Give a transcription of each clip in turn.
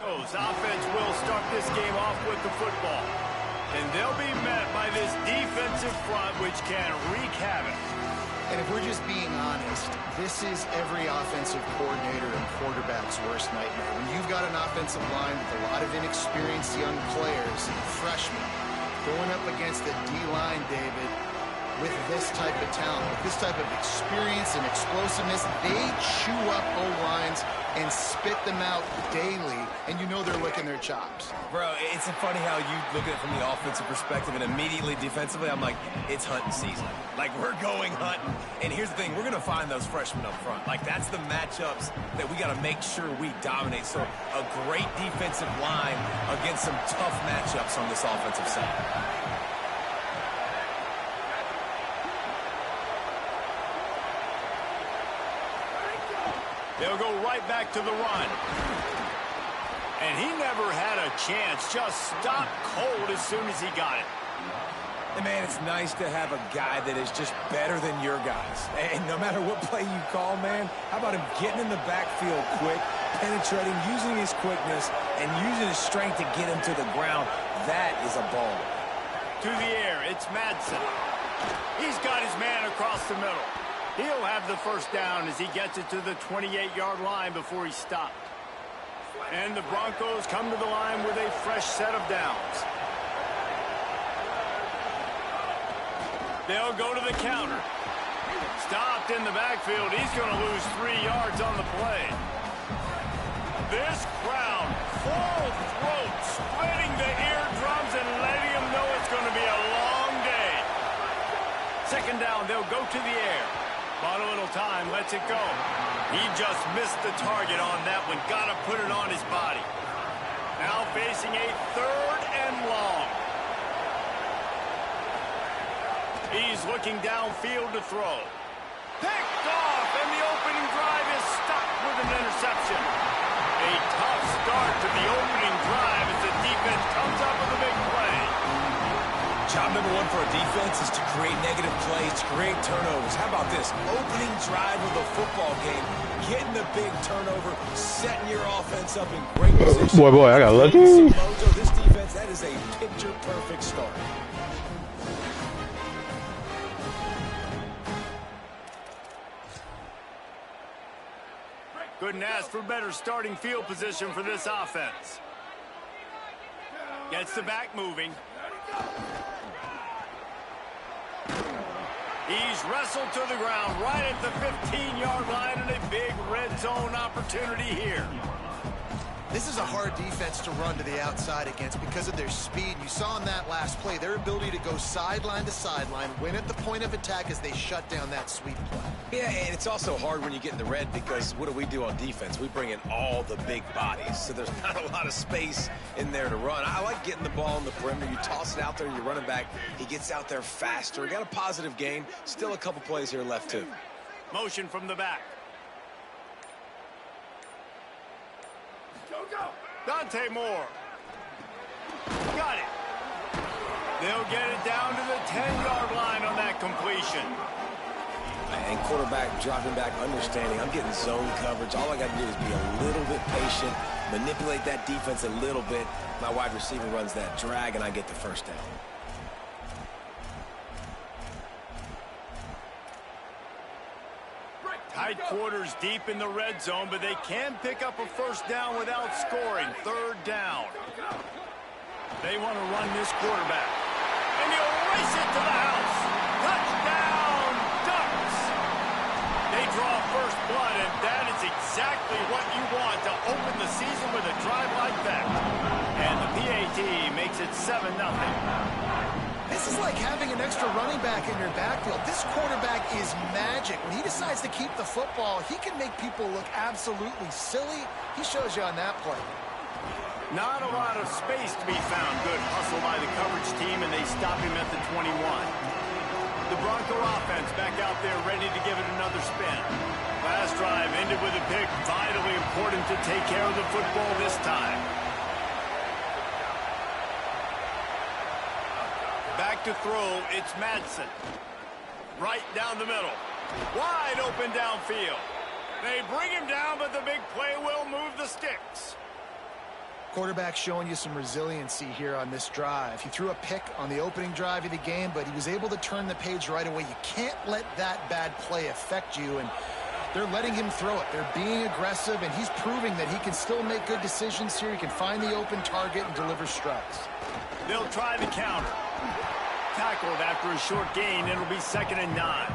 Broncos offense will start this game off with the football. And they'll be met by this defensive front, which can wreak havoc. And if we're just being honest, this is every offensive coordinator and quarterback's worst nightmare. When you've got an offensive line with a lot of inexperienced young players and freshmen going up against the D-line, David, with this type of talent, with this type of experience and explosiveness, they chew up O-lines and spit them out daily, and you know they're licking their chops. Bro, it's funny how you look at it from the offensive perspective, and immediately defensively, I'm like, it's hunting season. Like, we're going hunting. And here's the thing, we're going to find those freshmen up front. Like, that's the matchups that we got to make sure we dominate. So a great defensive line against some tough matchups on this offensive side. They'll go right back to the run. And he never had a chance. Just stopped cold as soon as he got it. And man, it's nice to have a guy that is just better than your guys. And no matter what play you call, man, how about him getting in the backfield quick, penetrating, using his quickness, and using his strength to get him to the ground. That is a ball. To the air, it's Madsen. He's got his man across the middle. He'll have the first down as he gets it to the 28-yard line before he stopped. And the Broncos come to the line with a fresh set of downs. They'll go to the counter. Stopped in the backfield. He's going to lose 3 yards on the play. This crowd, full throat, spreading the eardrums and letting them know it's going to be a long day. Second down, they'll go to the air. Bought a little time, lets it go. He just missed the target on that one. Got to put it on his body. Now facing a 3rd and long. He's looking downfield to throw. Picked off, and the opening drive is stopped with an interception. A tough start to the opening drive as the defense comes up with a big play. Job number 1 for a defense is to create negative plays, to create turnovers. How about this? Opening drive of the football game, getting the big turnover, setting your offense up in great position. Boy, I got lucky. This defense, that is a picture-perfect start. Couldn't ask for better starting field position for this offense. Gets the back moving. He's wrestled to the ground right at the 15-yard line, and a big red zone opportunity here. This is a hard defense to run to the outside against because of their speed. You saw in that last play their ability to go sideline to sideline, win at the point of attack as they shut down that sweep play. Yeah, and it's also hard when you get in the red because what do we do on defense? We bring in all the big bodies, so there's not a lot of space in there to run. I like getting the ball on the perimeter. You toss it out there, you're running back. He gets out there faster. He got a positive game. Still a couple plays here left, too. Motion from the back. Dante Moore. Got it. They'll get it down to the 10-yard line on that completion. And quarterback dropping back, understanding I'm getting zone coverage. All I got to do is be a little bit patient, manipulate that defense a little bit. My wide receiver runs that drag, and I get the first down. Tight quarters deep in the red zone, but they can pick up a first down without scoring. 3rd down. They want to run this quarterback. And he'll race it to the house. Touchdown, Ducks. They draw first blood, and that is exactly what you want to open the season with a drive like that. And the PAT makes it 7-0. This is like having an extra running back in your backfield. This quarterback is magic. When he decides to keep the football, he can make people look absolutely silly. He shows you on that play. Not a lot of space to be found. Good hustle by the coverage team, and they stop him at the 21. The Bronco offense back out there ready to give it another spin. Last drive ended with a pick. Vitally important to take care of the football this time. Back to throw, it's Madsen. Right down the middle. Wide open downfield. They bring him down, but the big play will move the sticks. Quarterback showing you some resiliency here on this drive. He threw a pick on the opening drive of the game, but he was able to turn the page right away. You can't let that bad play affect you, and they're letting him throw it. They're being aggressive, and he's proving that he can still make good decisions here. He can find the open target and deliver strikes. They'll try the counter. Tackled after a short gain. It'll be 2nd and 9.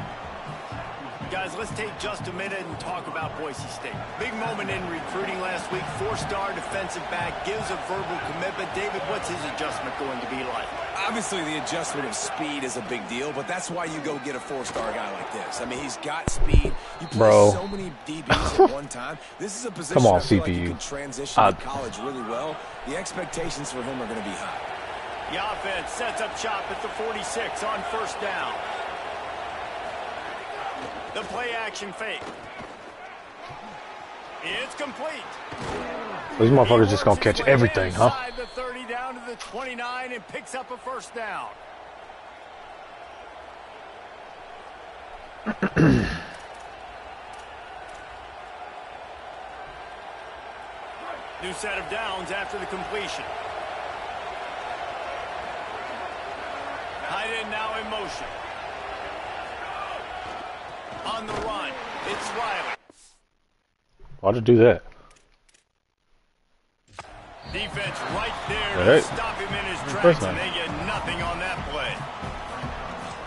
Guys, let's take just a minute and talk about Boise State. Big moment in recruiting last week. 4-star defensive back gives a verbal commitment. David, what's his adjustment going to be like? Obviously, the adjustment of speed is a big deal, but that's why you go get a 4-star guy like this. I mean, he's got speed. You play so many DBs at one time. This is a position Come on, I feel CPU. like you can transition to college really well. The expectations for him are going to be high. The offense sets up shop at the 46 on 1st down. The play action fake. It's complete. These motherfuckers just gonna catch everything, huh? The 30 down to the 29 and picks up a 1st down. New set of downs after the completion. Tight end now in motion. On the run, it's Riley. Why'd you do that? Defense right there Right. to stop him in his tracks, and they get nothing on that play.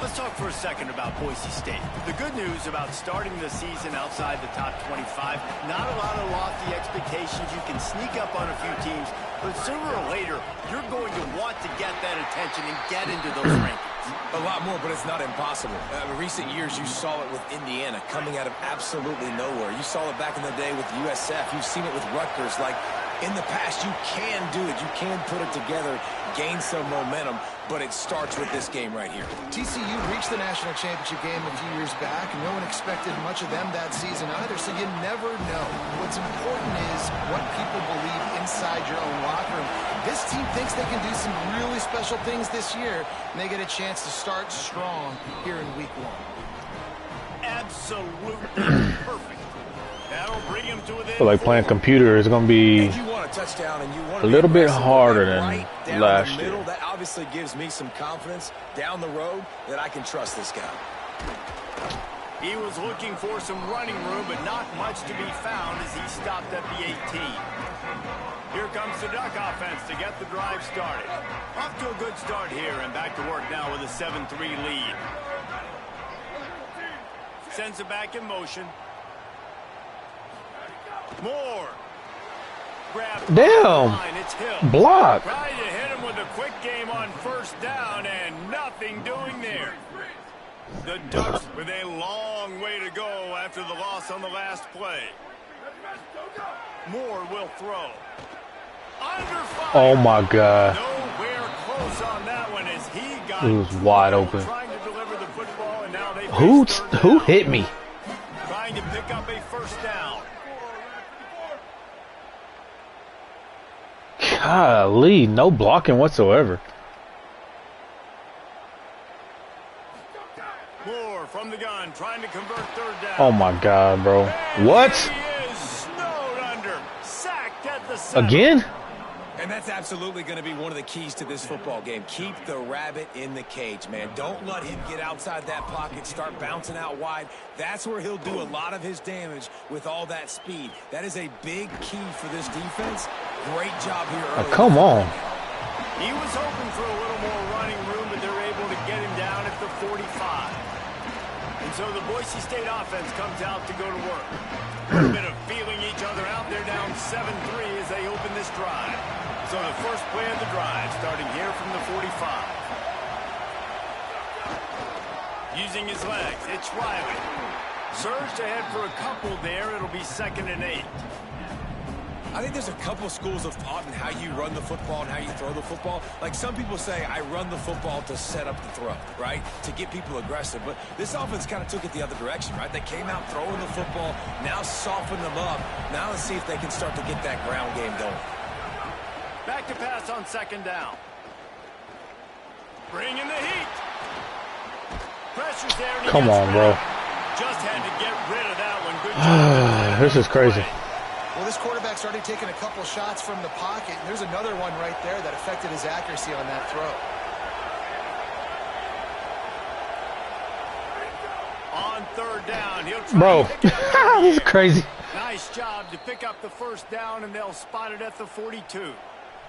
Let's talk for a second about Boise State. The good news about starting the season outside the top 25, not a lot of lofty expectations. You can sneak up on a few teams, but sooner or later, you're going to want to get that attention and get into those rankings. A lot more, but it's not impossible. In recent years, you saw it with Indiana coming out of absolutely nowhere. You saw it back in the day with USF. You've seen it with Rutgers. Like, in the past, you can do it. You can put it together, gain some momentum, but it starts with this game right here. TCU reached the national championship game a few years back, and no one expected much of them that season either, so you never know. What's important is what people believe inside your own locker room. This team thinks they can do some really special things this year, and they get a chance to start strong here in week 1. Absolutely perfect. That'll bring him to within. I feel like playing computer is gonna be And you want a touchdown, and you want a little bit harder than down last the middle. year. That obviously gives me some confidence down the road that I can trust this guy. He was looking for some running room, but not much to be found as he stopped at the 18. Here comes the Duck offense to get the drive started. Off to a good start here, and back to work now with a 7-3 lead. Sends it back in motion. Moore. Damn. It's Hill. Block. Tried to hit him with a quick game on 1st down, and nothing doing there. The Ducks with a long way to go after the loss on the last play. Moore will throw. Under fire. Oh my God. Nowhere close on that one as he got It was wide open. trying to deliver the football, and now they Who hit me? trying to pick up a 1st down. Golly, no blocking whatsoever. Moore from the gun, trying to convert 3rd down. Oh my God, bro. What? He is snowed under, sacked at the 7. Again? And that's absolutely going to be one of the keys to this football game. Keep the rabbit in the cage, man. Don't let him get outside that pocket, start bouncing out wide. That's where he'll do a lot of his damage with all that speed. That is a big key for this defense. Great job here early. Come on. He was hoping for a little more running room, but they're able to get him down at the 45. And so the Boise State offense comes out to go to work. A little bit of feeling each other out. They're down 7-3 as they open this drive. So the first play of the drive starting here from the 45. Using his legs, it's Riley. Surged ahead for a couple there. It'll be 2nd and 8. I think there's a couple schools of thought in how you run the football and how you throw the football. Like some people say, I run the football to set up the throw, right? To get people aggressive. But this offense kind of took it the other direction, right? They came out throwing the football, now soften them up. Now let's see if they can start to get that ground game going. Back to pass on 2nd down. Bring in the heat. Pressure's there. And Come on, bro. Just had to get rid of that one. Good job. This is crazy. Well, this quarterback started taking a couple shots from the pocket, and there's another one right there that affected his accuracy on that throw. On third down, he'll try Bro, to pick it up. this is crazy. Nice job to pick up the first down, and they'll spot it at the 42.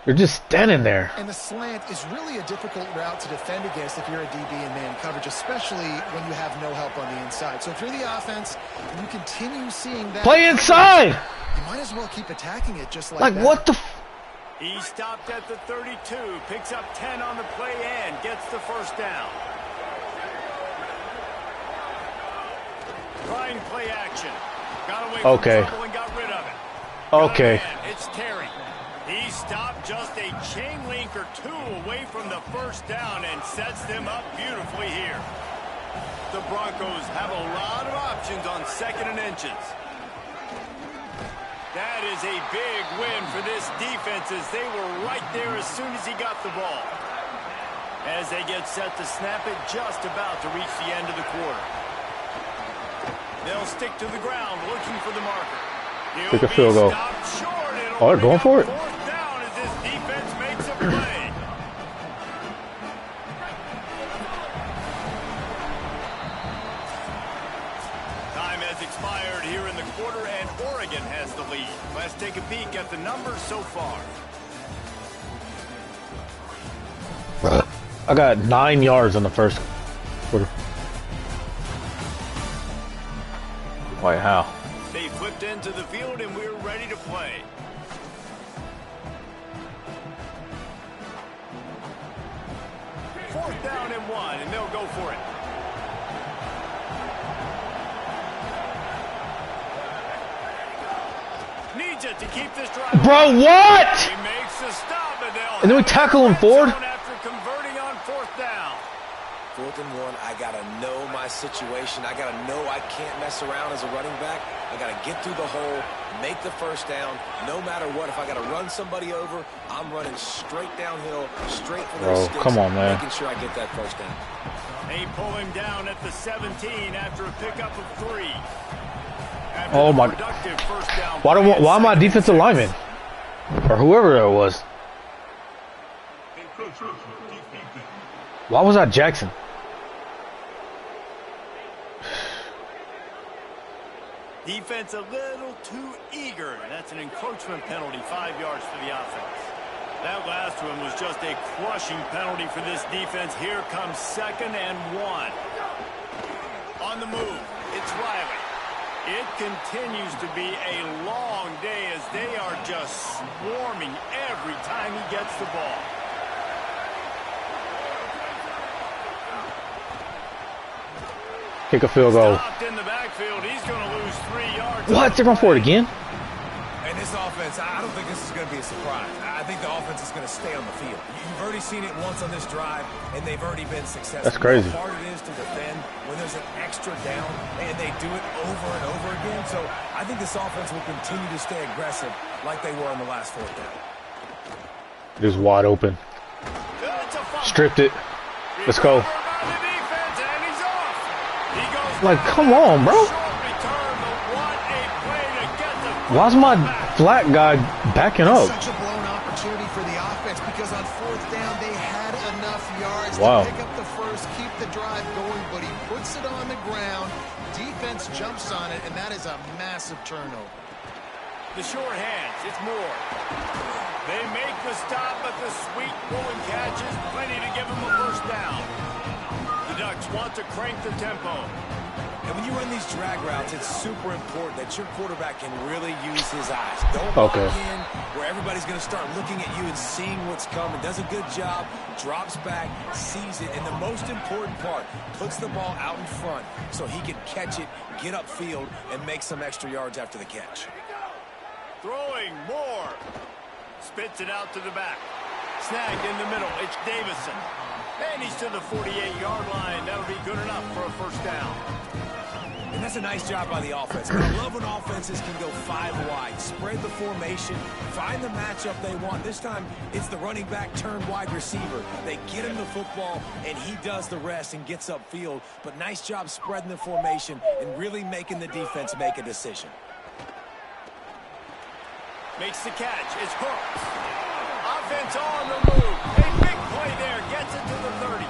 You're just standing there. And the slant is really a difficult route to defend against if you're a DB in man coverage, especially when you have no help on the inside. So if you're the offense, and you continue seeing that. Play inside! You might as well keep attacking it just like that. What the He stopped at the 32, picks up 10 on the play and gets the first down. Trying play action. Got away from trouble and got rid of it. Okay. It's Terry. He stopped just a chain link or two away from the first down and sets them up beautifully here. The Broncos have a lot of options on second and inches. That is a big win for this defense as they were right there as soon as he got the ball. As they get set to snap it, just about to reach the end of the quarter. They'll stick to the ground looking for the marker. Take a field goal. Oh, they're going for it. Fourth down as this defense makes a play. Time has expired here in the quarter, and Oregon has the lead. Let's take a peek at the numbers so far. I got 9 yards in the first quarter. Wait, how? They flipped into the field, and we're ready to play. Fourth down and 1, and they'll go for it. Needs it to keep this drive. Bro, what? He makes the stop, And then we tackle him forward. After converting on fourth down. 4th and 1, I got to know my situation. I got to know I can't mess around as a running back. I got to get through the hole, make the first down. No matter what, if I got to run somebody over, I'm running straight downhill, straight for those sticks. Come on, man. Making sure I get that first down. They pull him down at the 17 after a pickup of 3. After Oh, my. First down Why am I defensive lineman? Or whoever it was. Why was I Jackson? Defense a little too eager. That's an encroachment penalty, 5 yards for the offense. That last one was just a crushing penalty for this defense. Here comes 2nd and 1. On the move, it's Riley. It continues to be a long day as they are just swarming every time he gets the ball. Kick a field goal. Stopped in the backfield. He's going to lose 3 yards. What? They're going for it again? And this offense, I don't think this is going to be a surprise. I think the offense is going to stay on the field. You've already seen it once on this drive, and they've already been successful. That's crazy. How hard it is to defend when there's an extra down, and they do it over and over again. So I think this offense will continue to stay aggressive like they were on the last 4th down. It is wide open. Stripped it. Let's go. Like, come on, bro. Why's my flat guy backing up? Such a blown opportunity for the offense because on 4th down they had enough yards Wow. to pick up the first, keep the drive going, but he puts it on the ground. Defense jumps on it, and that is a massive turnover. The short hands, it's Moore. They make the stop, but the sweet pulling catch is plenty to give them a first down. The Ducks want to crank the tempo. And when you run these drag routes, it's super important that your quarterback can really use his eyes. Don't lock in where everybody's going to start looking at you and seeing what's coming. Does a good job, drops back, sees it, and the most important part, puts the ball out in front so he can catch it, get upfield, and make some extra yards after the catch. Throwing more. Spits it out to the back. Snagged in the middle. It's Davison. And he's to the 48-yard line. That'll be good enough for a first down. And that's a nice job by the offense. I love when offenses can go 5 wide, spread the formation, find the matchup they want. This time, it's the running back turned wide receiver. They get him the football, and he does the rest and gets upfield. But nice job spreading the formation and really making the defense make a decision. Makes the catch. It's hooked. Offense on the move. A big play there. Gets it to the 30.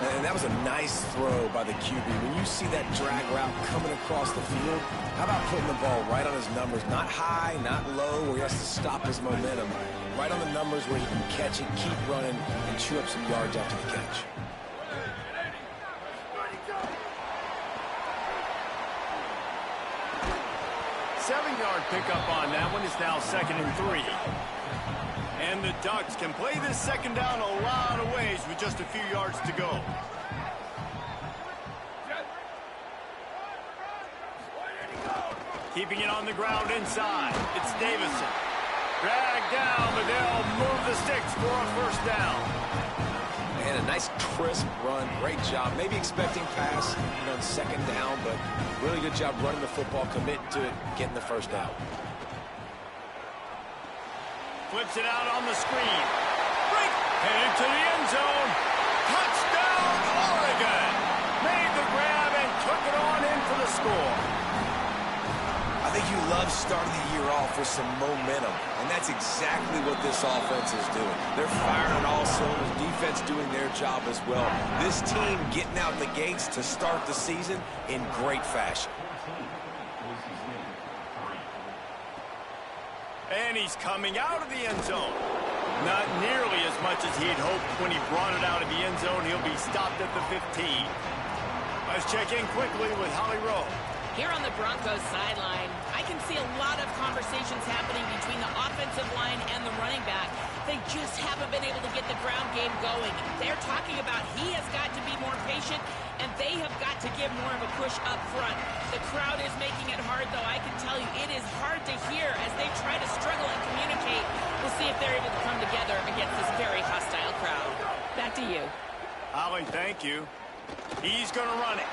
And that was a nice throw by the QB. When you see that drag route coming across the field, how about putting the ball right on his numbers? Not high, not low, where he has to stop his momentum. Right on the numbers where he can catch it, keep running, and chew up some yards after the catch. Seven-yard pickup on that one. Is now 2nd and 3. And the Ducks can play this second down a lot of ways with just a few yards to go. Keeping it on the ground inside. It's Davison. Dragged down, but they'll move the sticks for a first down. And a nice crisp run. Great job. Maybe expecting pass on second down, but really good job running the football, committing to it, getting the first down. Flips it out on the screen. Headed to the end zone. Touchdown, Oregon. Made the grab and took it on in for the score. I think you love starting the year off with some momentum, and that's exactly what this offense is doing. They're firing on all cylinders, defense doing their job as well. This team getting out the gates to start the season in great fashion. And he's coming out of the end zone. Not nearly as much as he'd hoped when he brought it out of the end zone. He'll be stopped at the 15. Let's check in quickly with Holly Rowe. Here on the Broncos sideline, I can see a lot of conversations happening between the offensive line and the running back. They just haven't been able to get the ground game going. They're talking about he has got to be more patient, and they have got to give more of a push up front. The crowd is making it hard, though. I can tell you it is hard to hear as they try to struggle and communicate. We'll see if they're able to come together against this very hostile crowd. Back to you. Holly, thank you. He's going to run it.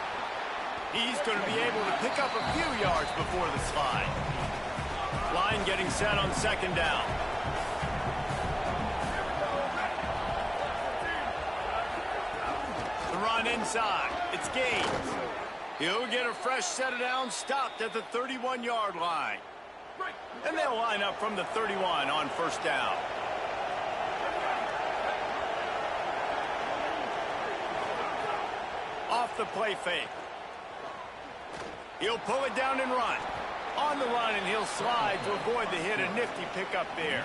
He's going to be able to pick up a few yards before the slide. Line getting set on second down. The run inside. It's Gaines. He'll get a fresh set of downs, stopped at the 31-yard line. And they'll line up from the 31 on first down. Off the play fake. He'll pull it down and run. On the run, and he'll slide to avoid the hit. A nifty pickup there.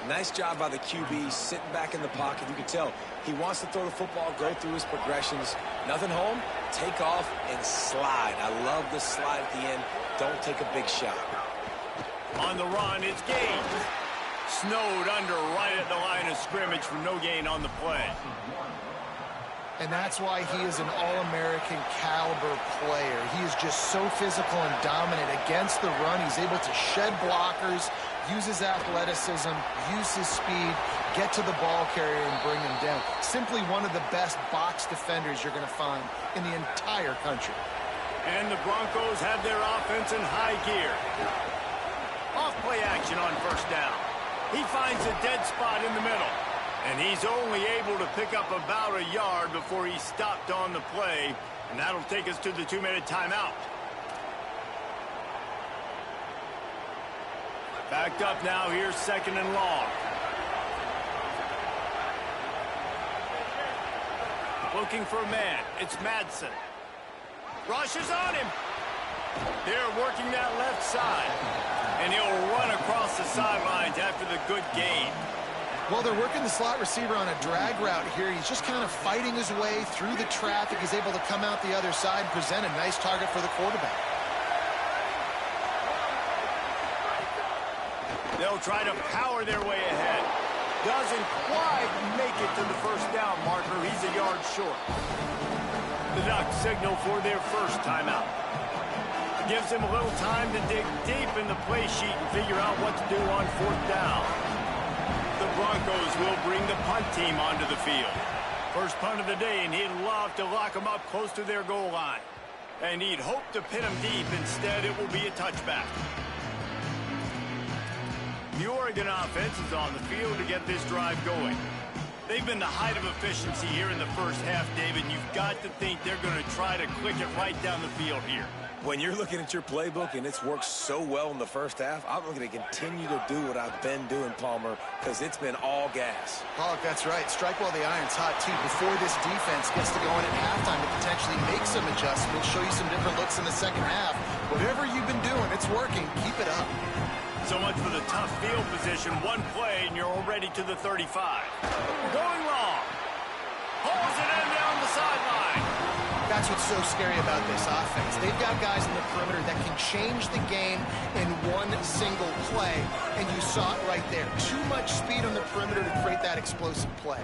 Nice job by the QB, sitting back in the pocket. You can tell he wants to throw the football, go through his progressions. Nothing home, take off, and slide. I love the slide at the end. Don't take a big shot. On the run, it's Gaines. Snowed under right at the line of scrimmage for no gain on the play. And that's why he is an All-American caliber player. He is just so physical and dominant against the run. He's able to shed blockers, use his athleticism, use his speed, get to the ball carrier and bring him down. Simply one of the best box defenders you're going to find in the entire country. And the Broncos have their offense in high gear. Off play action on first down. He finds a dead spot in the middle. And he's only able to pick up about a yard before he's stopped on the play. And that'll take us to the 2-minute timeout. Backed up now, here's second and long. Looking for a man. It's Madsen. Rushes on him. They're working that left side. And he'll run across the sidelines after the good gain. Well, they're working the slot receiver on a drag route here. He's just kind of fighting his way through the traffic. He's able to come out the other side and present a nice target for the quarterback. They'll try to power their way ahead. Doesn't quite make it to the first down marker. He's a yard short. The Ducks signal for their first timeout. Gives them a little time to dig deep in the play sheet and figure out what to do on fourth down. The Broncos will bring the punt team onto the field. First punt of the day, and he'd love to lock them up close to their goal line. And he'd hope to pin them deep. Instead, it will be a touchback. The Oregon offense is on the field to get this drive going. They've been the height of efficiency here in the first half, David. You've got to think they're going to try to click it right down the field here. When you're looking at your playbook and it's worked so well in the first half, I'm going to continue to do what I've been doing, Palmer, because it's been all gas. Pollock, that's right. Strike while the iron's hot, too. Before this defense gets to go in at halftime to potentially make some adjustments, show you some different looks in the second half. Whatever you've been doing, it's working. Keep it up. So much for the tough field position. One play, and you're already to the 35. Going long. Hauls it in down the sideline. That's what's so scary about this offense. They've got guys in the perimeter that can change the game in one single play, and you saw it right there. Too much speed on the perimeter to create that explosive play.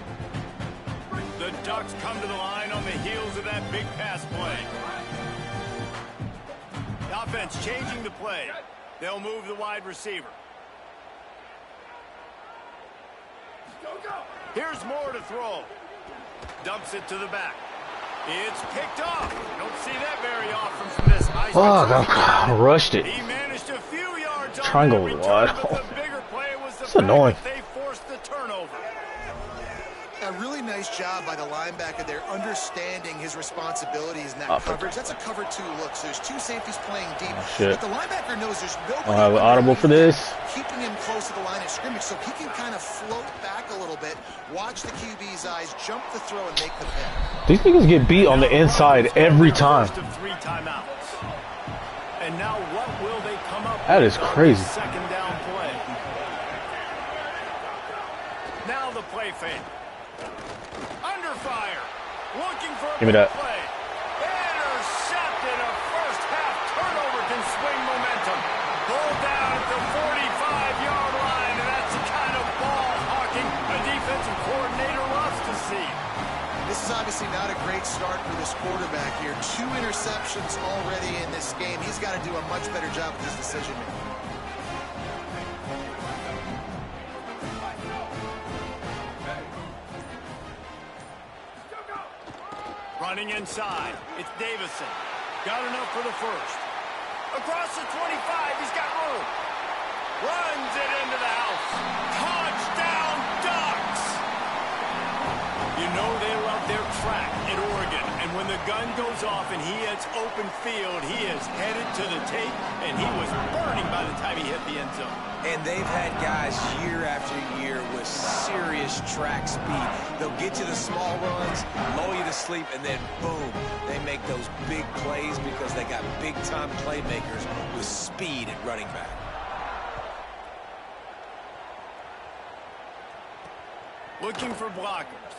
The Ducks come to the line on the heels of that big pass play. The offense changing the play. They'll move the wide receiver. Here's Moore to throw. Dumps it to the back. It's picked off. Don't see that very often from this ice. I rushed it. He managed a few yards on Triangle that wide. return, but the bigger play was the It's fact annoying. that they forced the turnover. A really nice job by the linebacker there, understanding his responsibilities in that Oh, coverage. That's a cover 2 look, so there's 2 safeties playing deep. Shit. But the linebacker knows there's nobody I'll have an audible for this. keeping him close to the line of scrimmage, so he can kind of float back a little bit, watch the QB's eyes, jump the throw, and make the pick. These niggas get beat on the inside every time. First of 3 timeouts. And now what will they come up That with is on crazy. this second down play? Now the play fake. Under fire. Looking for a Give me that. play. Intercepted. A first half turnover can swing momentum. Pulled down at the 45-yard line, and that's the kind of ball hawking a defensive coordinator loves to see. This is obviously not a great start for this quarterback here. 2 interceptions already in this game. He's got to do a much better job with his decision-making. Running inside. It's Davison. Got enough for the first. Across the 25. He's got room. Runs it into the house. Touchdown, Ducks! You know they love their track at Oregon. And when the gun goes off and he hits open field, he is headed to the tape, and he was burning by the time he hit the end zone. And they've had guys year after year with serious track speed. They'll get you the small runs, lull you to sleep, and then boom, they make those big plays because they got big-time playmakers with speed at running back. Looking for blockers.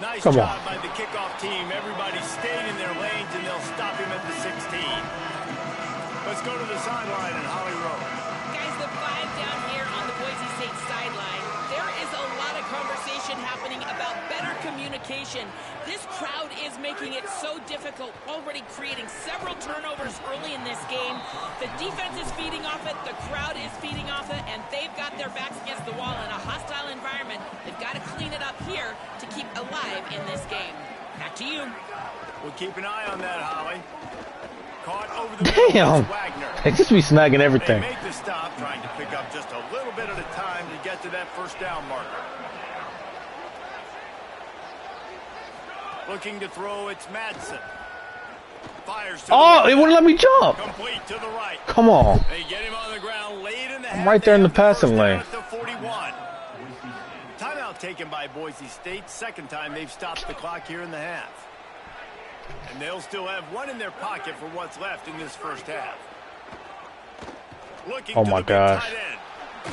Nice Come job on. by the kickoff team. Everybody stayed in their lanes, and they'll stop him at the 16. Let's go to the sideline in Holly Rowe. Guys, the 5 down here on the Boise State sideline. There is a lot of conversation happening about better communication. This crowd is making it so difficult, already creating several turnovers early in this game. The defense is feeding off it, the crowd is feeding off it, and they've got their backs against the wall in a hostile environment. They've got to clean it up here to keep alive in this game. Back to you. We'll keep an eye on that, Holly. Caught over the middle. Damn. It's Wagner. They just be snagging They everything. make the stop, trying to pick up just a little bit at a time to get to that first down marker. Looking to throw, it's Madsen. Fires to Oh, the it wouldn't let me jump. complete to the right. Come on. They get him on the ground late in the I'm right there in the passing lane. At the 41. Timeout taken by Boise State. Second time they've stopped the clock here in the half. And they'll still have one in their pocket for what's left in this first half. Looking Oh to my the big gosh. tight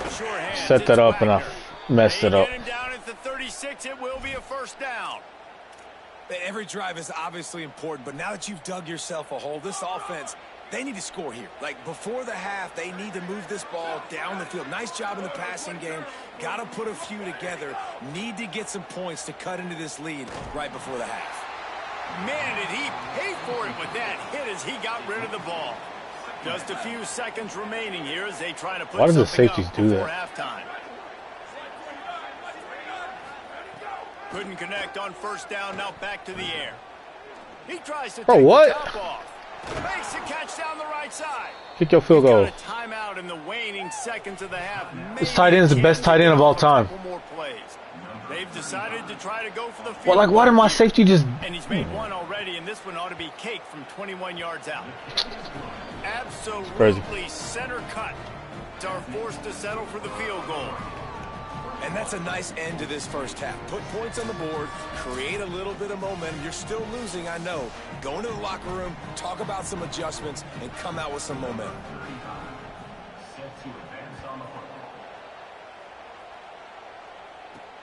end. Sure hands, Set that it's up and I Wagner. messed They it up. get him down at the 36. It will be a first down. Every drive is obviously important, but now that you've dug yourself a hole, this offense, they need to score here. Like, before the half, they need to move this ball down the field. Nice job in the passing game. Got to put a few together. Need to get some points to cut into this lead right before the half. Man, did he pay for it with that hit as he got rid of the ball. Just a few seconds remaining here as they try to put Why do the something safeties up do before that? halftime. Couldn't connect on first down, now back to the air. He tries to Bro, take what? the top off. Makes a catch down the right side. Kick your field He's goal. got a timeout in the waning seconds of the half. This tight end is the best tight end of all time. Couple more plays. They've decided to try to go for the field. Well, like, why did my safety just... And he's made one already, and this one ought to be cake from 21 yards out. Absolutely center cut. Are forced to settle for the field goal. And that's a nice end to this first half. Put points on the board, create a little bit of momentum. You're still losing, I know. Go into the locker room, talk about some adjustments, and come out with some momentum.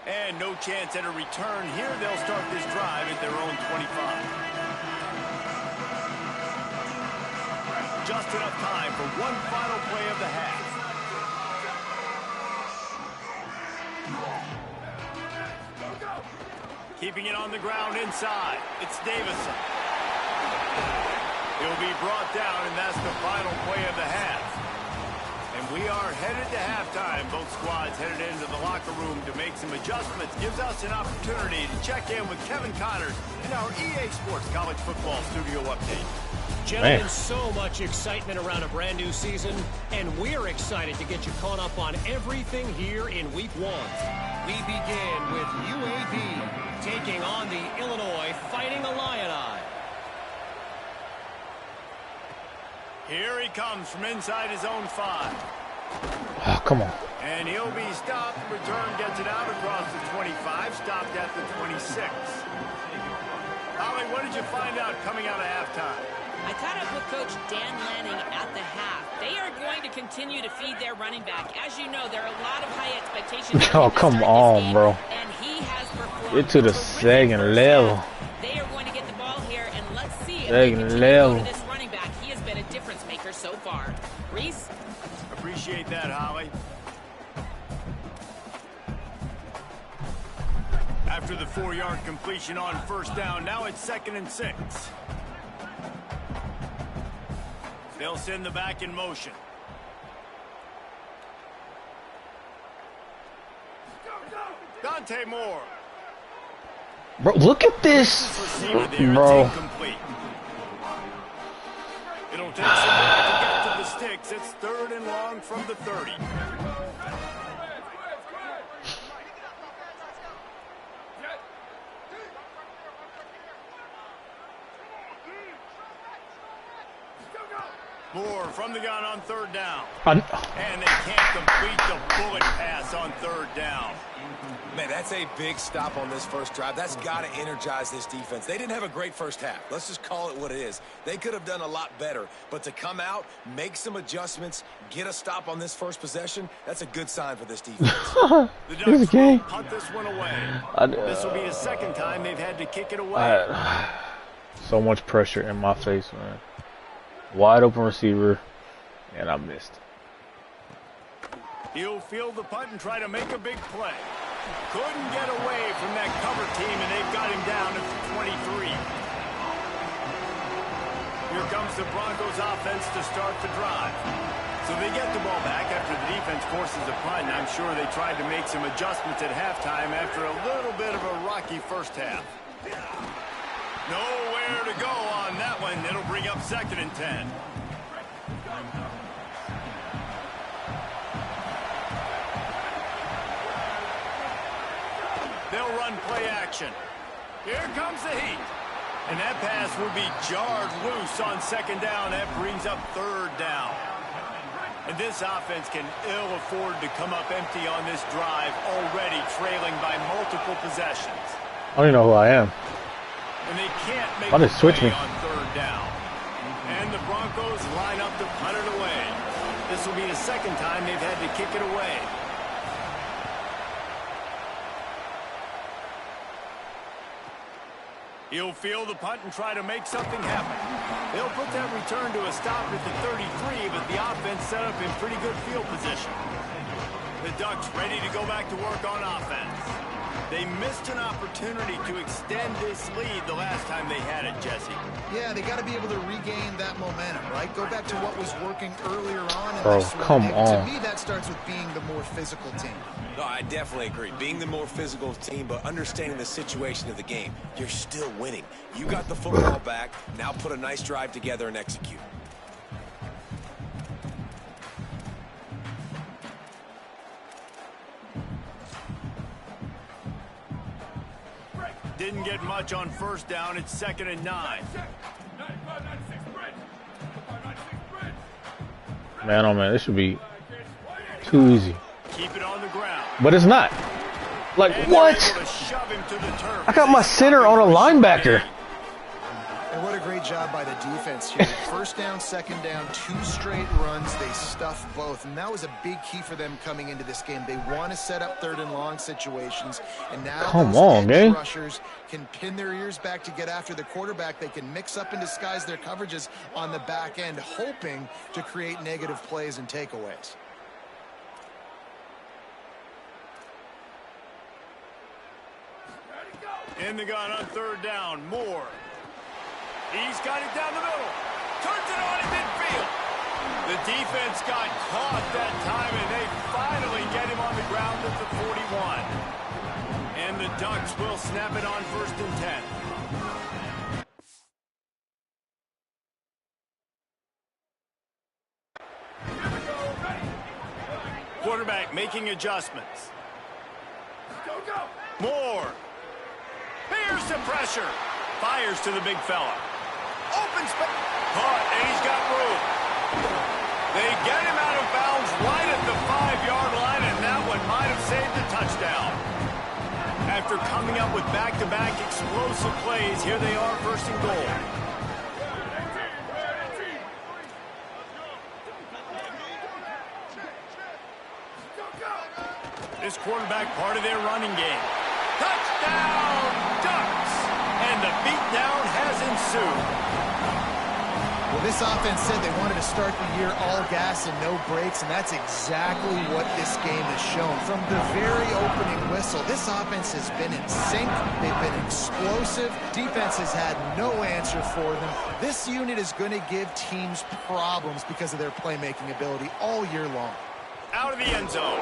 And no chance at a return here. They'll start this drive at their own 25. Just enough time for one final play of the half. Keeping it on the ground inside. It's Davison. He'll be brought down, and that's the final play of the half. And we are headed to halftime. Both squads headed into the locker room to make some adjustments. Gives us an opportunity to check in with Kevin Connors in our EA Sports College Football Studio Update. Gentlemen, so much excitement around a brand new season, and we're excited to get you caught up on everything here in Week 1. We begin with UAB taking on the Illinois Fighting Illini. Here he comes from inside his own 5. Oh, come on. And he'll be stopped. Return gets it out across the 25, stopped at the 26. Holly, what did you find out coming out of halftime? I caught up with Coach Dan Lanning at the half. They are going to continue to feed their running back. As you know, there are a lot of high expectations. Oh, come on, bro. And he has performed. Get to the second level. They are going to get the ball here, and let's see if Second they continue level. to go to this running back. He has been a difference maker so far. Reese? Appreciate that, Holly. After the 4-yard completion on first down, now it's 2nd and 6. They'll send the back in motion. Dante Moore. Bro, look at this. Bro. It'll take some work to get to the sticks. It's 3rd and long from the 30. Moore from the gun on 3rd down. And they can't complete the bullet pass on 3rd down. Man, that's a big stop on this first drive. That's got to energize this defense. They didn't have a great first half. Let's just call it what it is. They could have done a lot better. But to come out, make some adjustments, get a stop on this first possession, that's a good sign for this defense. The Ducks will punt this one away. This will be the 2nd time they've had to kick it away. So much pressure in my face, man. Wide open receiver, and I missed. He'll field the punt and try to make a big play. Couldn't get away from that cover team, and they've got him down at the 23. Here comes the Broncos offense to start the drive. So they get the ball back after the defense forces a punt, and I'm sure they tried to make some adjustments at halftime after a little bit of a rocky first half. Nowhere to go on that one. It'll bring up 2nd and 10. They'll run play action. Here comes the heat. And that pass will be jarred loose on 2nd down. That brings up 3rd down. And this offense can ill afford to come up empty on this drive, already trailing by multiple possessions. I don't even know who I am. And they can't make Why did it switch me? on 3rd down. And the Broncos line up to punt it away. This will be the 2nd time they've had to kick it away. He'll field the punt and try to make something happen. They'll put that return to a stop at the 33, but the offense set up in pretty good field position. The Ducks ready to go back to work on offense. They missed an opportunity to extend this lead the last time they had it, Jesse. Yeah, they got to be able to regain that momentum, right? Go back to what was working earlier on. Bro, come on. To me, that starts with being the more physical team. No, I definitely agree. Being the more physical team, but understanding the situation of the game. You're still winning. You got the football back. Now put a nice drive together and execute. Didn't get much on first down. It's 2nd and 9. Man, oh man, this should be too easy. Keep it on the ground. But it's not. Like, And what? they're able to shove him to the turf. I got my center on a linebacker. And what a great job by the defense here. First down, second down, 2 straight runs. They stuffed both. And that was a big key for them coming into this game. They want to set up 3rd and long situations. And now Come those on, edge gang. rushers can pin their ears back to get after the quarterback. They can mix up and disguise their coverages on the back end, hoping to create negative plays and takeaways. In the gun on 3rd down. Moore. He's got it down the middle. Turns it on in midfield. The defense got caught that time, and they finally get him on the ground at the 41. And the Ducks will snap it on 1st and 10. Quarterback making adjustments. Moore. Here's the pressure. Fires to the big fella. Open space. Caught, and he's got room. They get him out of bounds right at the 5-yard line, and that one might have saved a touchdown. After coming up with back-to-back explosive plays, here they are, 1st and goal. This quarterback part of their running game. Touchdown, Ducks! And the beatdown has ensued. Well, this offense said they wanted to start the year all gas and no brakes, and that's exactly what this game has shown. From the very opening whistle, this offense has been in sync. They've been explosive. Defense has had no answer for them. This unit is going to give teams problems because of their playmaking ability all year long. Out of the end zone.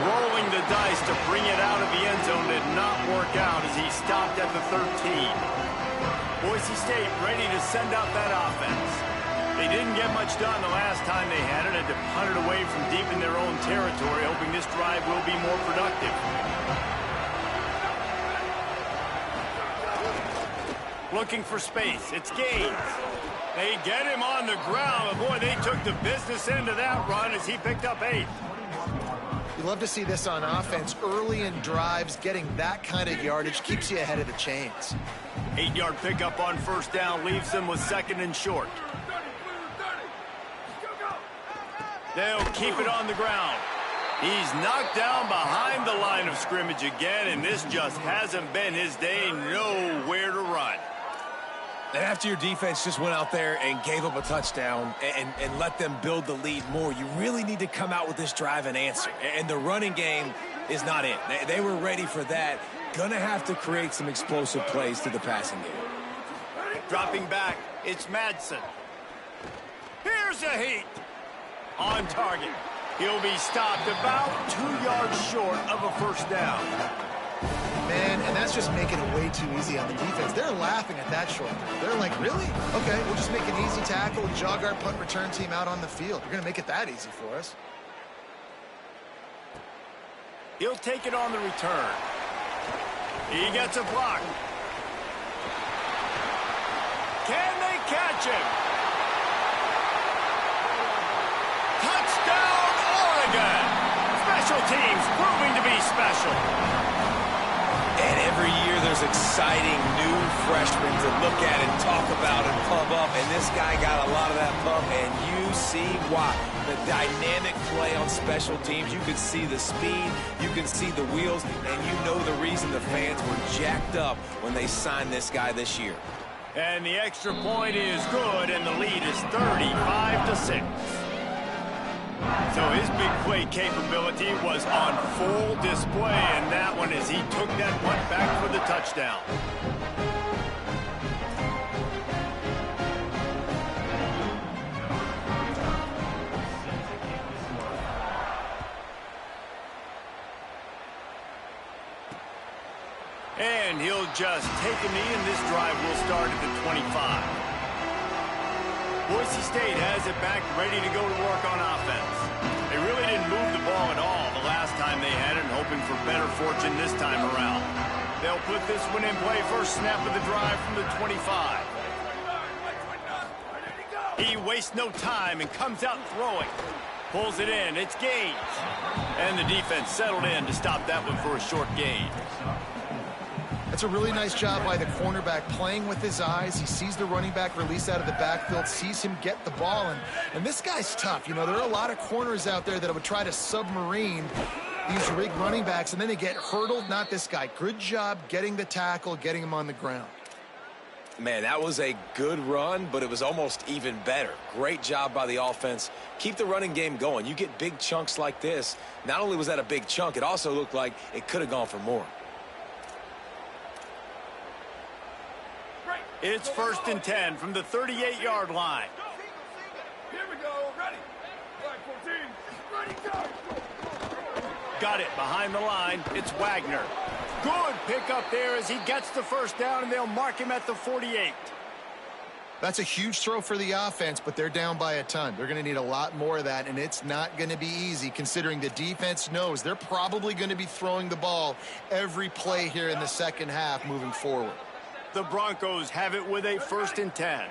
Rolling the dice to bring it out of the end zone did not work out as he stopped at the 13. Boise State ready to send out that offense. They didn't get much done the last time they had it. Had to punt it away from deep in their own territory, hoping this drive will be more productive. Looking for space. It's Gaines. They get him on the ground. Boy, they took the business end of that run as he picked up 8. You love to see this on offense. Early in drives, getting that kind of yardage keeps you ahead of the chains. 8-yard pickup on 1st down leaves them with 2nd and short. They'll keep it on the ground. He's knocked down behind the line of scrimmage again, and this just hasn't been his day. Nowhere to run. And after your defense just went out there and gave up a touchdown and let them build the lead more, you really need to come out with this drive and answer. And the running game is not it. They were ready for that. Gonna have to create some explosive plays to the passing game. Dropping back, it's Madsen. Here's a heat. On target. He'll be stopped about 2 yards short of a 1st down. Man, and that's just making it way too easy on the defense. They're laughing at that short. They're like, really? Okay, we'll just make an easy tackle, jog our punt return team out on the field. You're going to make it that easy for us. He'll take it on the return. He gets a block. Can they catch him? Touchdown, Oregon! Special teams proving to be special. And every year there's exciting new freshmen to look at and talk about and pump up. And this guy got a lot of that pump, and you see why. The dynamic play on special teams. You can see the speed, you can see the wheels, and you know the reason the fans were jacked up when they signed this guy this year. And the extra point is good, and the lead is 35-6. So his big play capability was on full display, and that one as he took that punt back for the touchdown. And he'll just take a knee, and this drive will start at the 25. Boise State has it back, ready to go to work on offense. They really didn't move the ball at all the last time they had it, hoping for better fortune this time around. They'll put this one in play first snap of the drive from the 25. He wastes no time and comes out throwing. Pulls it in. It's Gage. And the defense settled in to stop that one for a short gain. That's a really nice job by the cornerback, playing with his eyes. He sees the running back release out of the backfield, sees him get the ball. And this guy's tough. You know, there are a lot of corners out there that would try to submarine these rig running backs, and then they get hurdled. Not this guy. Good job getting the tackle, getting him on the ground. Man, that was a good run, but it was almost even better. Great job by the offense. Keep the running game going. You get big chunks like this. Not only was that a big chunk, it also looked like it could have gone for more. It's 1st and 10 from the 38-yard line. Here we go. Ready. Flag 14. Ready, go. Got it behind the line. It's Wagner. Good pickup there as he gets the first down, and they'll mark him at the 48. That's a huge throw for the offense, but they're down by a ton. They're going to need a lot more of that, and it's not going to be easy considering the defense knows they're probably going to be throwing the ball every play here in the second half moving forward. The Broncos have it with a 1st and 10.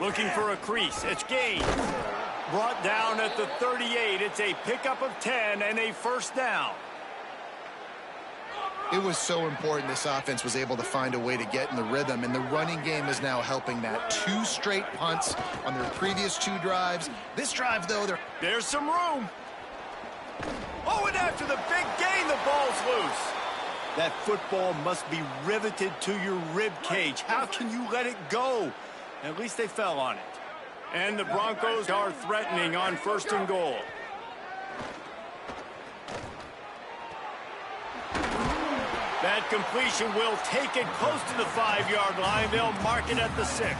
Looking for a crease. It's Gage. Brought down at the 38. It's a pickup of 10 and a first down. It was so important this offense was able to find a way to get in the rhythm, and the running game is now helping that. 2 straight punts on their previous 2 drives. This drive, though, there's some room. Oh, and after the big gain, the ball's loose. That football must be riveted to your rib cage. How can you let it go? At least they fell on it. And the Broncos are threatening on 1st and goal. That completion will take it close to the 5-yard line. They'll mark it at the 6.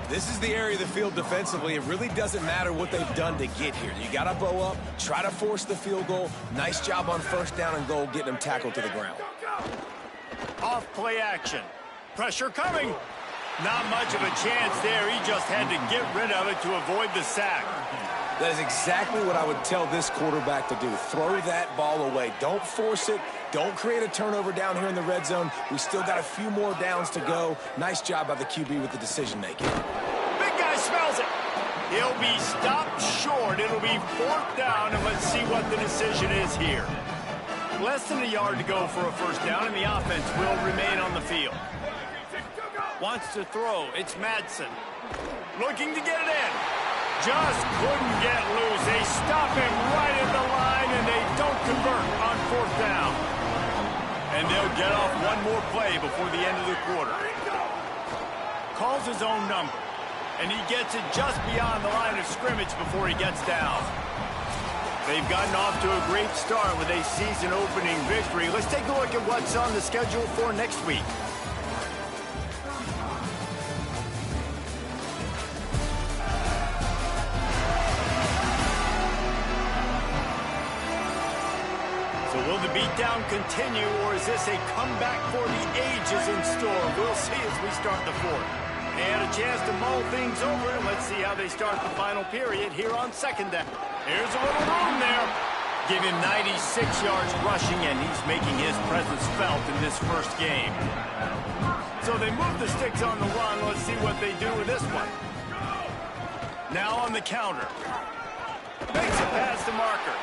This is the area of the field defensively. It really doesn't matter what they've done to get here. You got to bow up, try to force the field goal. Nice job on 1st down and goal, getting them tackled to the ground. Off play action. Pressure coming. Not much of a chance there. He just had to get rid of it to avoid the sack. That is exactly what I would tell this quarterback to do. Throw that ball away. Don't force it. Don't create a turnover down here in the red zone. We still got a few more downs to go. Nice job by the QB with the decision-making. Big guy smells it. He'll be stopped short. It'll be 4th down, and let's see what the decision is here. Less than a yard to go for a first down, and the offense will remain on the field. Wants to throw. It's Madsen. Looking to get it in. Just couldn't get loose. They stop him right at the line, and they don't convert on 4th down. And they'll get off one more play before the end of the quarter. Calls his own number, and he gets it just beyond the line of scrimmage before he gets down. They've gotten off to a great start with a season-opening victory. Let's take a look at what's on the schedule for next week. Will the beatdown continue, or is this a comeback for the ages in store? We'll see as we start the 4th. They had a chance to mull things over, and let's see how they start the final period here on 2nd down. Here's a little room there. Give him 96 yards rushing, and he's making his presence felt in this first game. So they move the sticks on the run. Let's see what they do with this one. Now on the counter. Makes a pass to Marker.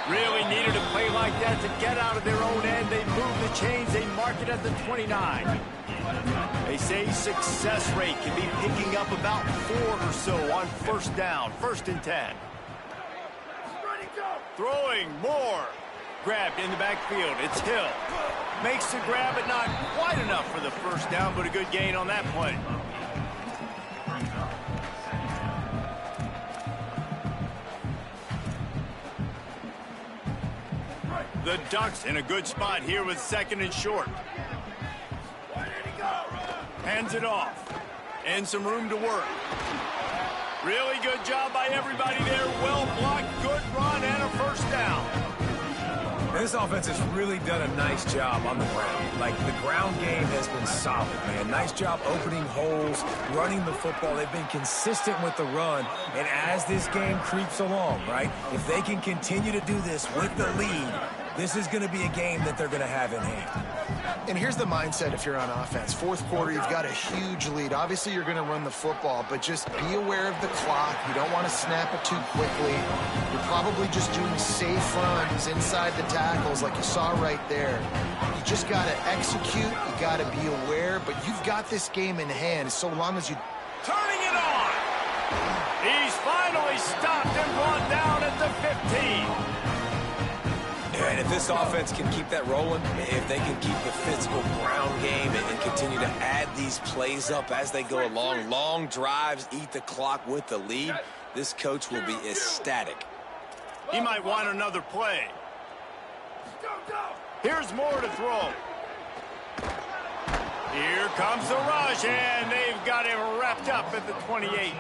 Really needed a play like that to get out of their own end. They move the chains. They mark it at the 29. They say success rate can be picking up about 4 or so on 1st down. 1st and 10. Throwing more. Grabbed in the backfield. It's Hill. Makes the grab, but not quite enough for the first down, but a good gain on that play. The Ducks in a good spot here with 2nd and short. Hands it off. And some room to work. Really good job by everybody there. Well blocked, good run, and a first down. This offense has really done a nice job on the ground. Like, the ground game has been solid, man. Nice job opening holes, running the football. They've been consistent with the run. And as this game creeps along, right, if they can continue to do this with the lead, this is going to be a game that they're going to have in hand. And here's the mindset if you're on offense. Fourth quarter, you've got a huge lead. Obviously, you're going to run the football, but just be aware of the clock. You don't want to snap it too quickly. You're probably just doing safe runs inside the tackles like you saw right there. You just got to execute. You got to be aware, but you've got this game in hand so long as you... Turning it on! He's finally stopped and brought down at the 15. And if this offense can keep that rolling, if they can keep the physical ground game and continue to add these plays up as they go along, long drives, eat the clock with the lead, this coach will be ecstatic. He might want another play. Here's more to throw. Here comes the rush, and they've got him wrapped up at the 28.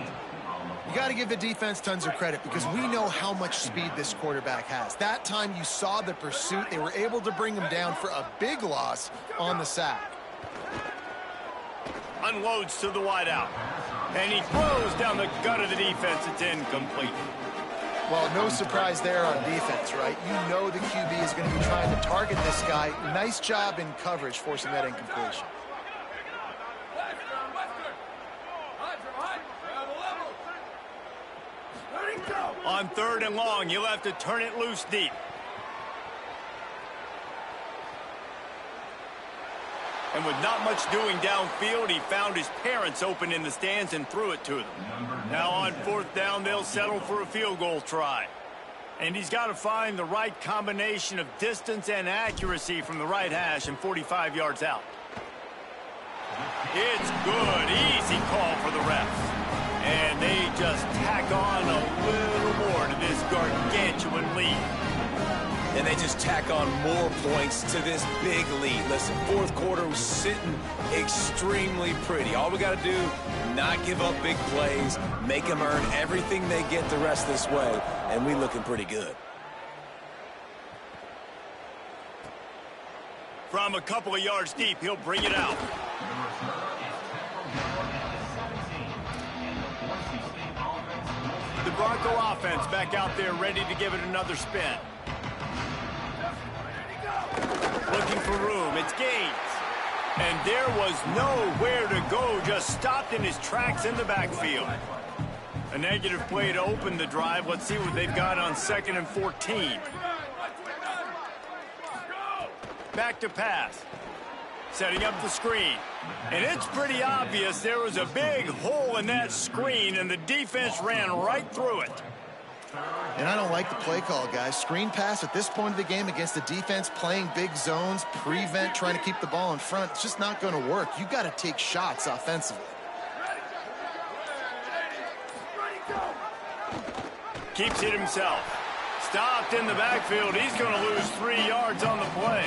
You got to give the defense tons of credit because we know how much speed this quarterback has. That time you saw the pursuit. They were able to bring him down for a big loss on the sack. Unloads to the wideout. And he throws down the gut of the defense. It's incomplete. Well, no surprise there on defense, right? You know the QB is going to be trying to target this guy. Nice job in coverage forcing that incompletion. On 3rd and long, you'll have to turn it loose deep. And with not much doing downfield, he found his parents open in the stands and threw it to them. Now on 4th down, they'll settle for a field goal try. And he's got to find the right combination of distance and accuracy from the right hash and 45 yards out. It's good. Easy call for the refs. And they just tack on a little more to this gargantuan lead. And they just tack on more points to this big lead. Listen, 4th quarter was sitting extremely pretty. All we got to do, not give up big plays, make them earn everything they get the rest this way, and we looking pretty good. From a couple of yards deep, he'll bring it out. The Bronco offense back out there ready to give it another spin. Looking for room. It's Gaines. And there was nowhere to go. Just stopped in his tracks in the backfield. A negative play to open the drive. Let's see what they've got on 2nd and 14. Back to pass. Setting up the screen. And it's pretty obvious there was a big hole in that screen, and the defense ran right through it. And I don't like the play call, guys. Screen pass at this point of the game against the defense playing big zones, prevent, trying to keep the ball in front. It's just not going to work. You got to take shots offensively. Keeps it himself. Stopped in the backfield. He's going to lose 3 yards on the play.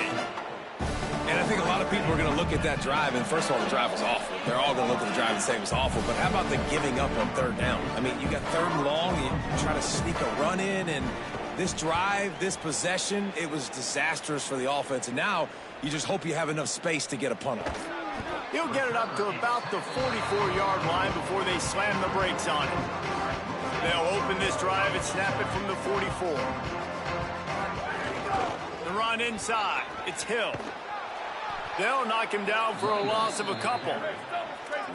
And I think a lot of people are going to look at that drive, and first of all, the drive was awful. They're all going to look at the drive and say it was awful, but how about the giving up on 3rd down? I mean, you got 3rd and long, you try to sneak a run in, and this drive, this possession, it was disastrous for the offense, and now you just hope you have enough space to get a punt off. He'll get it up to about the 44-yard line before they slam the brakes on it. They'll open this drive and snap it from the 44. The run inside. It's Hill. They'll knock him down for a loss of a couple.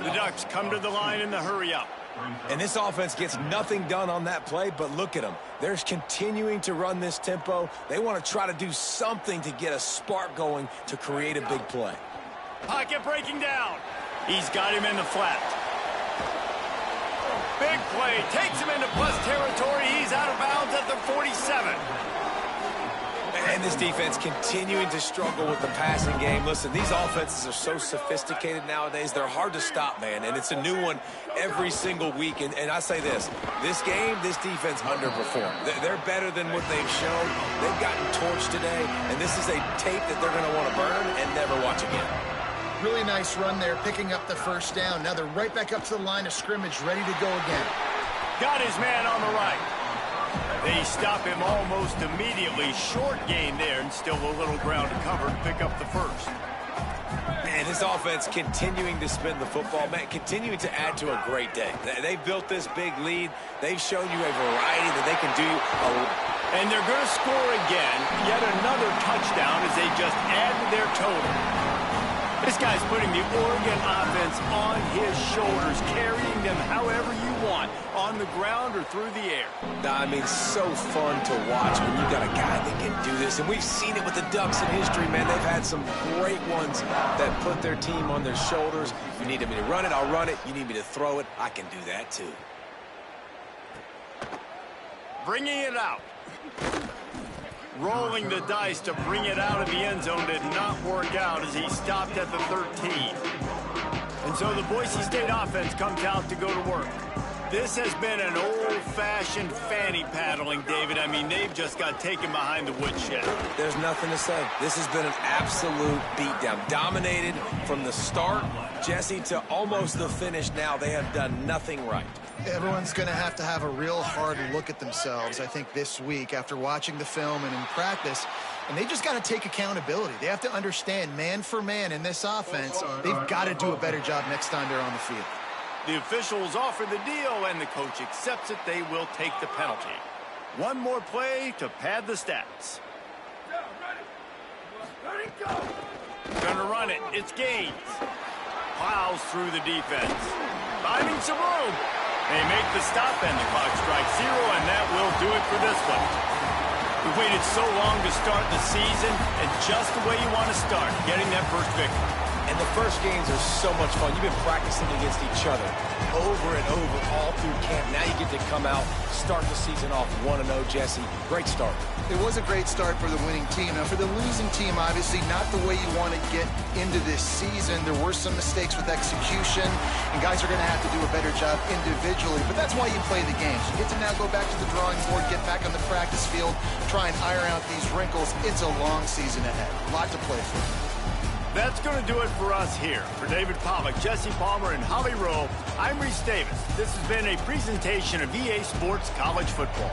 The Ducks come to the line in the hurry-up. And this offense gets nothing done on that play, but look at them. They're continuing to run this tempo. They want to try to do something to get a spark going to create a big play. Pocket breaking down. He's got him in the flat. Big play. Takes him into plus territory. He's out of bounds at the 47. And this defense continuing to struggle with the passing game. Listen, these offenses are so sophisticated nowadays. They're hard to stop, man. And it's a new one every single week. And I say this game, this defense underperformed. They're better than what they've shown. They've gotten torched today. And this is a tape that they're going to want to burn and never watch again. Really nice run there, picking up the 1st down. Now they're right back up to the line of scrimmage, ready to go again. Got his man on the right. They stop him almost immediately. Short gain there, and still a little ground to cover to pick up the first. Man, this offense continuing to spin the football, man, continuing to add to a great day. They've built this big lead. They've shown you a variety that they can do. And they're going to score again. Yet another touchdown as they just add to their total. This guy's putting the Oregon offense on his shoulders, carrying them however you want, on the ground or through the air. I mean, so fun to watch when you've got a guy that can do this. And we've seen it with the Ducks in history, man. They've had some great ones that put their team on their shoulders. You need me to run it, I'll run it. You need me to throw it, I can do that too. Bringing it out. Rolling the dice to bring it out of the end zone did not work out as he stopped at the 13. And so the Boise State offense comes out to go to work. This has been an old-fashioned fanny paddling, David. I mean, they've just got taken behind the woodshed. There's nothing to say. This has been an absolute beatdown. Dominated from the start, Jesse, to almost the finish now. They have done nothing right. Everyone's going to have a real hard look at themselves, I think, this week after watching the film and in practice. And they just got to take accountability. They have to understand, man for man in this offense, they've got to do a better job next time they're on the field. The officials offer the deal, and the coach accepts it. They will take the penalty. One more play to pad the stats. Ready, go! Gonna run it. It's Gaines. Plows through the defense. Finding some room. They make the stop, and the clock strikes 0, and that will do it for this one. We waited so long to start the season, and just the way you want to start, getting that first victory. And the first games are so much fun. You've been practicing against each other over and over all through camp. Now you get to come out, start the season off 1-0, Jesse. Great start. It was a great start for the winning team. Now, for the losing team, obviously not the way you want to get into this season. There were some mistakes with execution, and guys are going to have to do a better job individually. But that's why you play the games. You get to now go back to the drawing board, get back on the practice field, try and iron out these wrinkles. It's a long season ahead. A lot to play for. That's going to do it for us here. For David Pollack, Jesse Palmer, and Holly Rowe, I'm Reese Davis. This has been a presentation of EA Sports College Football.